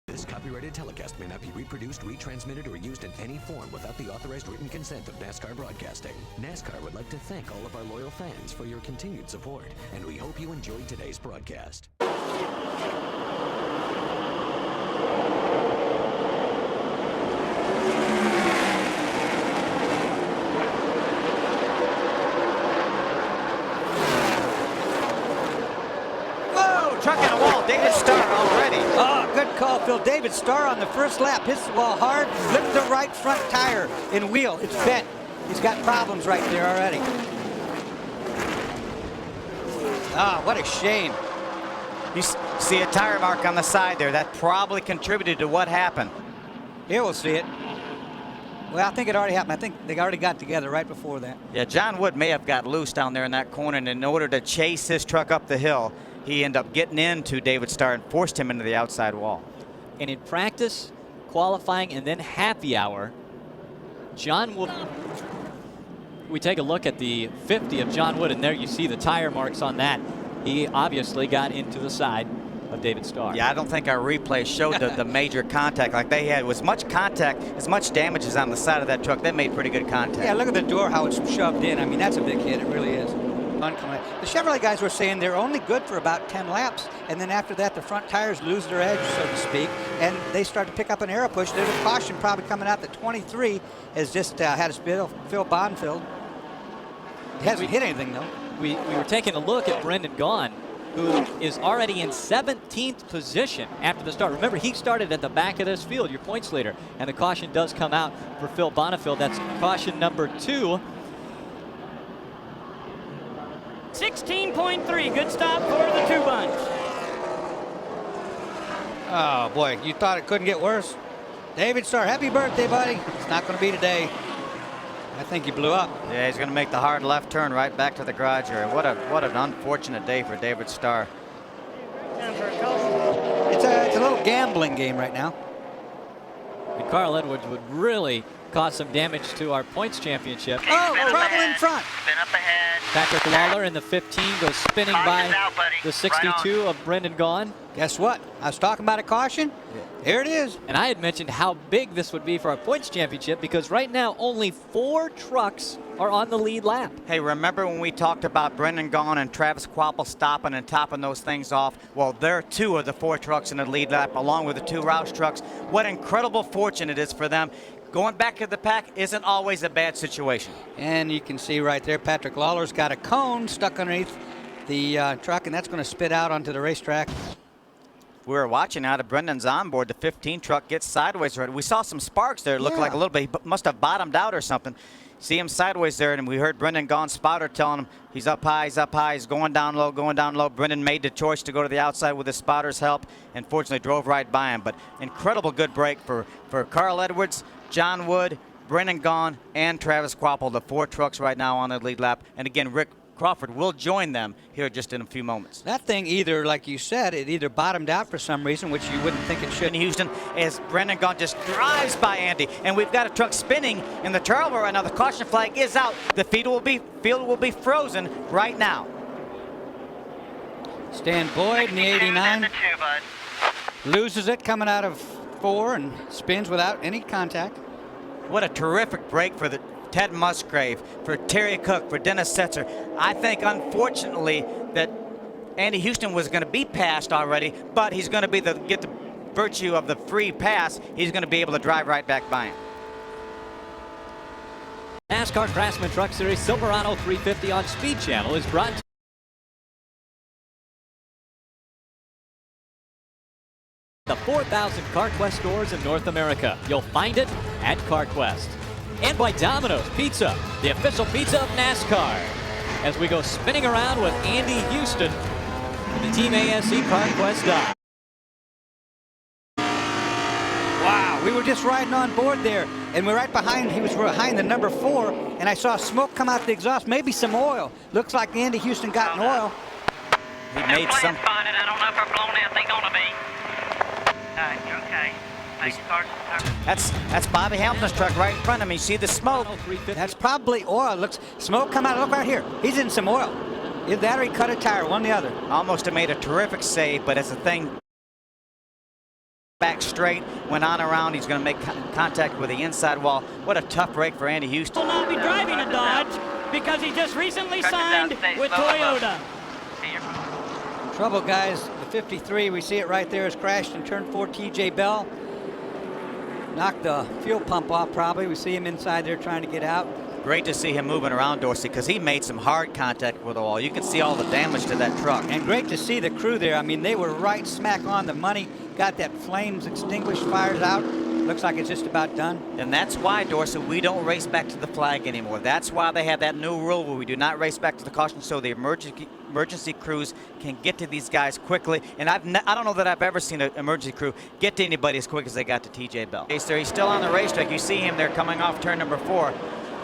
This copyrighted telecast may not be reproduced, retransmitted, or used in any form without the authorized written consent of NASCAR Broadcasting. NASCAR would like to thank all of our loyal fans for your continued support, and we hope you enjoyed today's broadcast. Truck in a wall, David Starr already. Oh, good call, Phil. David Starr on the first lap hits the wall hard, flipped the right front tire and wheel. It's bent. He's got problems right there already. Ah, what a shame. You see a tire mark on the side there. That probably contributed to what happened. Here we'll see it. Well, I think it already happened. I think they already got together right before that. Yeah, John Wood may have got loose down there in that corner, and in order to chase his truck up the hill, he ended up getting into David Starr and forced him into the outside wall. And in practice, qualifying, and then happy hour, John Wood. We take a look at the 50 of John Wood, and there you see the tire marks on that. He obviously got into the side of David Starr. Yeah, I don't think our replay showed the major contact like they had. It was much contact, as much damage as on the side of that truck. They made pretty good contact. Yeah, look at the door, how it's shoved in. I mean, that's a big hit. It really is. The Chevrolet guys were saying they're only good for about 10 laps, and then after that the front tires lose their edge, so to speak, and they start to pick up an air push. There's a caution probably coming out. The 23 has just had a spill. Phil Bonfield. He hasn't hit anything, though. We were taking a look at Brendan Gaughan, who is already in 17th position after the start. Remember, he started at the back of this field, your points leader, and the caution does come out for Phil Bonfield. That's caution number 2. 16.3, good stop for the 2 bunch. Oh, boy, you thought it couldn't get worse. David Starr, happy birthday, buddy. It's not going to be today. I think he blew up. Yeah, he's going to make the hard left turn right back to the garage area. What an unfortunate day for David Starr. It's a little gambling game right now. And Carl Edwards would really cause some damage to our points championship. Oh, trouble in front. Spin up ahead. Patrick Lawler in the 15 goes spinning by the 62 of Brendan Gaughan. Guess what? I was talking about a caution. Here it is. And I had mentioned how big this would be for our points championship because right now only 4 trucks are on the lead lap. Hey, remember when we talked about Brendan Gaughan and Travis Quapple stopping and topping those things off? Well, they're 2 of the 4 trucks in the lead lap, along with the 2 Roush trucks. What incredible fortune it is for them. Going back to the pack isn't always a bad situation. And you can see right there, Patrick Lawler's got a cone stuck underneath the truck, and that's going to spit out onto the racetrack. We were watching out of Brendan's onboard. The 15 truck gets sideways. We saw some sparks there. It looked like a little bit. He must have bottomed out or something. See him sideways there, and we heard Brendan Gaughan's spotter telling him he's up high, he's going down low, going down low. Brendan made the choice to go to the outside with his spotter's help, and fortunately drove right by him. But incredible good break for Carl Edwards, John Wood, Brendan Gaughan, and Travis Quapple, the 4 trucks right now on the lead lap. And again, Rick Crawford will join them here just in a few moments. That thing either, like you said, it either bottomed out for some reason, which you wouldn't think it should. In Houston, as Brendan Gaughan just drives by Andy, and we've got a truck spinning in the turbo right now. The caution flag is out. The field will be frozen right now. Stan Boyd in the 89 loses it coming out of 4 and spins without any contact. What a terrific break for Ted Musgrave, for Terry Cook, for Dennis Setzer. I think, unfortunately, that Andy Houston was going to be passed already, but he's going to get the virtue of the free pass. He's going to be able to drive right back by him. NASCAR Craftsman Truck Series Silverado 350 on Speed Channel is brought to the 4,000 CarQuest stores in North America. You'll find it at CarQuest. And by Domino's Pizza, the official pizza of NASCAR. As we go spinning around with Andy Houston in the Team ASE CarQuest dock. Wow, we were just riding on board there, and we're right behind. He was behind the number 4, and I saw smoke come out the exhaust, maybe some oil. Looks like Andy Houston got an oil. He made some. I don't know if we're blown out. They're gonna be. All right, you're okay. That's Bobby Hamilton's truck right in front of me. You see the smoke? That's probably oil. Looks smoke come out. Look right here. He's in some oil. Either that or he cut a tire, one or the other. Almost have made a terrific save, but it's a thing. back straight, went on around. He's going to make contact with the inside wall. What a tough break for Andy Houston. Will not be driving a Dodge because he just recently signed with Toyota. Trouble, guys. The 53, we see it right there, has crashed in turn 4. TJ Bell knocked the fuel pump off probably. We see him inside there trying to get out. Great to see him moving around, Dorsey, because he made some hard contact with the wall. You can see all the damage to that truck. And great to see the crew there. I mean, they were right smack on the money. Got that flames extinguished, fires out. Looks like it's just about done. And that's why, Dorsey, we don't race back to the flag anymore. That's why they have that new rule where we do not race back to the caution, so the emergency crews can get to these guys quickly. And I don't know that I've ever seen an emergency crew get to anybody as quick as they got to TJ Bell. He's still on the racetrack. You see him there coming off turn number 4.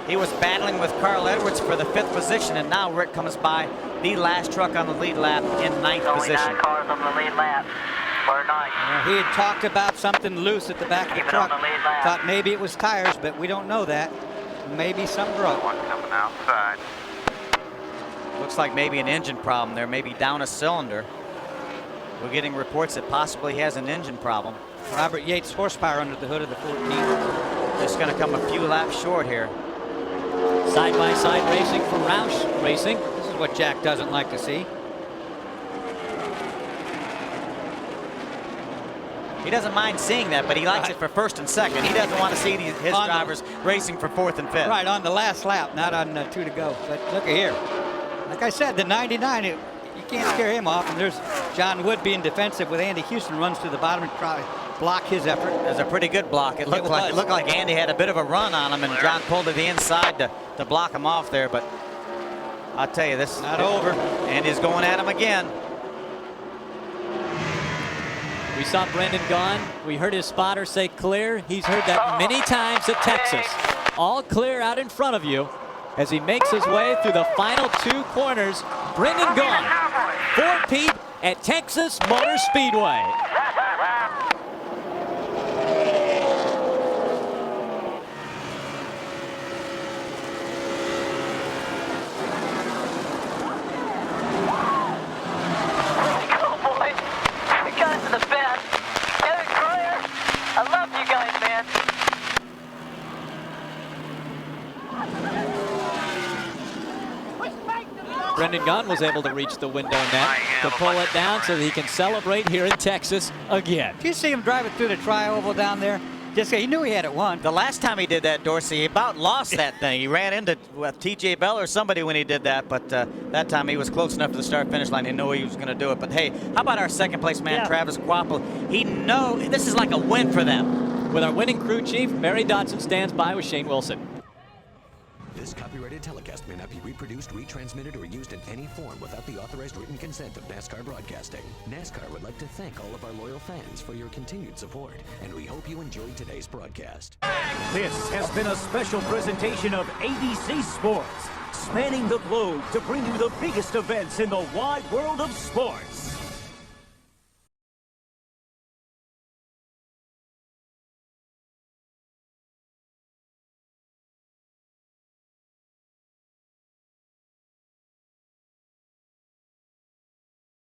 He was battling with Carl Edwards for the 5th position, and now Rick comes by the last truck on the lead lap in 9th position. Only 9 cars on the lead lap for 9. He had talked about something loose at the back of the truck. Thought maybe it was tires, but we don't know that. Maybe something broke. One coming outside. Looks like maybe an engine problem there, maybe down a cylinder. We're getting reports that possibly he has an engine problem. Robert Yates horsepower under the hood of the 14. Just going to come a few laps short here. Side-by-side racing for Roush Racing. This is what Jack doesn't like to see. He doesn't mind seeing that, but he likes it for 1st and 2nd. He doesn't want to see his drivers racing for 4th and 5th. Right, on the last lap, not on 2 to go. But look at here. Like I said, the 99, you can't scare him off. And there's John Wood being defensive with Andy Houston, runs to the bottom and try to block his effort. It was a pretty good block. It looked like Andy had a bit of a run on him, and John pulled to the inside to block him off there. But I'll tell you, this is not over. Andy's going at him again. We saw Brendan Gaughan. We heard his spotter say clear. He's heard that many times at Texas. All clear out in front of you as he makes his way through the final 2 corners. Brendan Gaughan, 4-peat at Texas Motor Speedway. Brendan Gaughan was able to reach the window net to pull it down so that he can celebrate here in Texas again. Did you see him driving through the tri-oval down there? He knew he had it won. The last time he did that, Dorsey, he about lost that thing. He ran into TJ Bell or somebody when he did that, but that time he was close enough to the start-finish line. He knew he was going to do it. But hey, how about our 2nd place man, Travis Quapple? This is like a win for them. With our winning crew chief, Barry Dodson stands by with Shane Wilson. This copyrighted telecast may not be reproduced, retransmitted, or used in any form without the authorized written consent of NASCAR Broadcasting. NASCAR would like to thank all of our loyal fans for your continued support, and we hope you enjoyed today's broadcast. This has been a special presentation of ABC Sports, spanning the globe to bring you the biggest events in the wide world of sports.